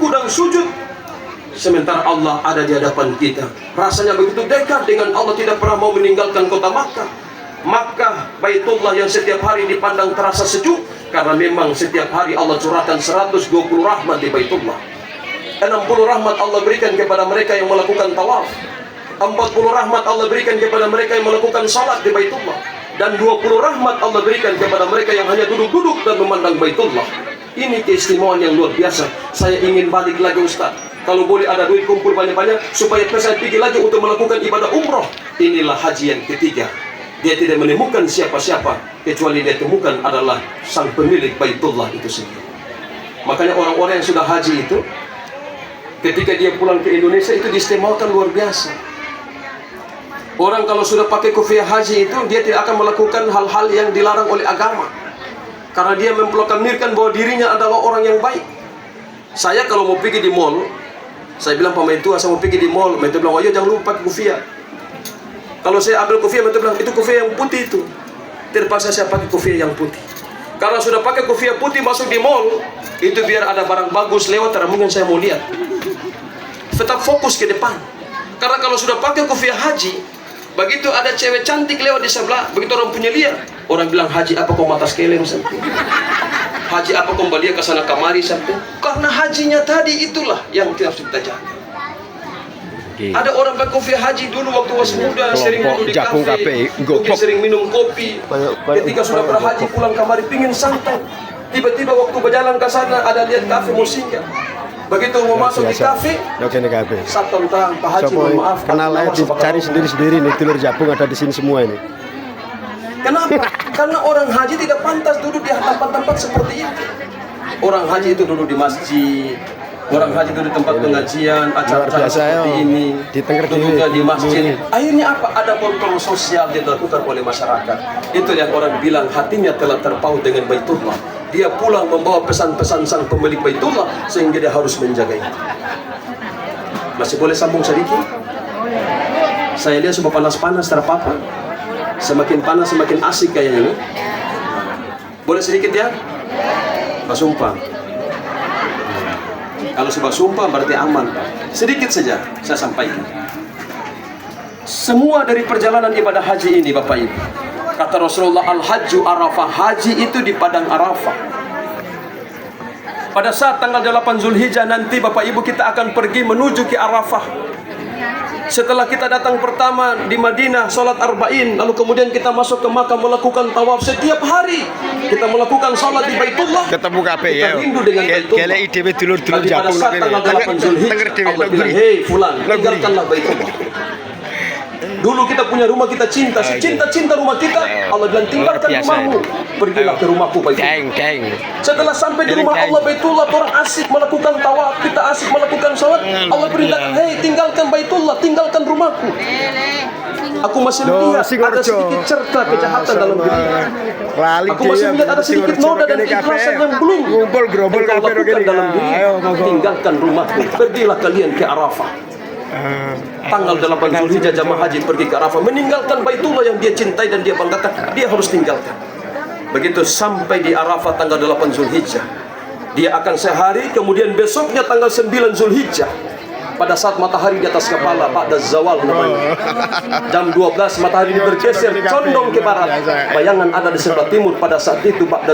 ruku dan sujud, sementara Allah ada di hadapan kita. Rasanya begitu dekat dengan Allah, tidak pernah mau meninggalkan kota Makkah. Makkah, Baitullah yang setiap hari dipandang terasa sejuk, karena memang setiap hari Allah curahkan 120 rahmat di Baitullah. 60 rahmat Allah berikan kepada mereka yang melakukan tawaf. 40 rahmat Allah berikan kepada mereka yang melakukan salat di Baitullah. Dan 20 rahmat Allah berikan kepada mereka yang hanya duduk-duduk dan memandang Baitullah. Ini keistimewaan yang luar biasa. Saya ingin balik lagi Ustaz. Kalau boleh ada duit kumpul banyak-banyak supaya saya pergi lagi untuk melakukan ibadah umroh. Inilah haji yang ketiga. Dia tidak menemukan siapa-siapa, kecuali dia temukan adalah sang pemilik Baitullah itu sendiri. Makanya orang-orang yang sudah haji itu, ketika dia pulang ke Indonesia itu diistimewakan luar biasa. Orang kalau sudah pakai kopiah haji itu, dia tidak akan melakukan hal-hal yang dilarang oleh agama, karena dia memproklamirkan bahwa dirinya adalah orang yang baik. Saya kalau mau pergi di mall, saya bilang pemain tua, saya mau pergi di mall, mereka bilang, oh iya jangan lupa pakai kopiah. Kalau saya ambil kopiah, mereka bilang, itu kopiah yang putih itu. Terpaksa saya pakai kopiah yang putih. Karena sudah pakai kopiah putih masuk di mall, itu biar ada barang bagus lewat, karena mungkin saya mau lihat. Tetap fokus ke depan. Karena kalau sudah pakai kopiah haji, begitu ada cewek cantik lewat di sebelah, begitu orang punya lihat, orang bilang, haji apa kau mata sekeleng sampai? Haji apa kau balia ke sana kamari sampai? Karena hajinya tadi itulah yang harus kita jaga. Ada orang pakai kopiah haji dulu waktu masih muda, sering duduk di kafe, mungkin sering minum kopi. Ketika sudah berhaji pulang kamari pingin santai, tiba-tiba waktu berjalan ke sana ada lihat kafe mau singgah. Begitu mau masuk di kafe, satu tentang Pak Haji, mohon maaf, kenal aja, cari sendiri-sendiri nih, telur Japung ada di sini semua ini. Kenapa? Karena orang haji tidak pantas duduk di tempat-tempat seperti itu. Orang haji itu duduk di masjid, orang haji duduk di tempat pengajian, acara-acara seperti ini, duduknya di masjid. Akhirnya apa? Ada kontrol sosial yang dilakukan oleh masyarakat. Itu yang orang bilang hatinya telah terpaut dengan Baitullah. Dia pulang membawa pesan-pesan sang pemilik Baitullah, sehingga dia harus menjaga itu. Masih boleh sambung sedikit? Saya lihat sudah panas-panas terpapar. Semakin panas semakin asik kayaknya. Boleh sedikit ya? Basumpah. Kalau sudah sumpah berarti aman. Sedikit saja saya sampaikan. Semua dari perjalanan ibadah haji ini Bapak Ibu, kata Rasulullah, al-hajju arafah, haji itu di padang Arafah. Pada saat tanggal 8 Zulhijjah nanti Bapak Ibu kita akan pergi menuju ke Arafah. Setelah kita datang pertama di Madinah salat arba'in, lalu kemudian kita masuk ke Makkah melakukan tawaf setiap hari. Kita melakukan salat di Baitullah. Ketemu kafe ya. Kita rindu dengan Baitullah. Kele IDW dulur-dulur Japung pada saat tanggal 8 Zulhijjah Allah bilang, hei fulan, tinggalkanlah Baitullah. Dulu kita punya rumah, kita cinta, cinta rumah kita. Allah bilang, tinggalkan rumahmu, pergilah ke rumahku Baitullah. Setelah sampai di rumah Allah Baitullah, orang asik melakukan tawaf, kita asik melakukan salat. Allah perintahkan, hei tinggalkan Baitullah, tinggalkan rumahku. Aku masih melihat ada sedikit cerca kejahatan dalam diri. Aku masih melihat ada sedikit noda dan ikhlasan yang belum engkau lakukan dalam diri. Tinggalkan rumahku, pergilah kalian ke Arafah. Tanggal 8 Zulhijjah jamaah haji pergi ke Arafah, meninggalkan Baitullah yang dia cintai dan dia banggakan, dia harus tinggalkan. Begitu sampai di Arafah tanggal 8 Zulhijjah, dia akan sehari, kemudian besoknya tanggal 9 Zulhijjah, pada saat matahari di atas kepala, ba'da zawal namanya, jam 12 matahari bergeser condong ke barat, bayangan ada di sebelah timur pada saat itu ba'da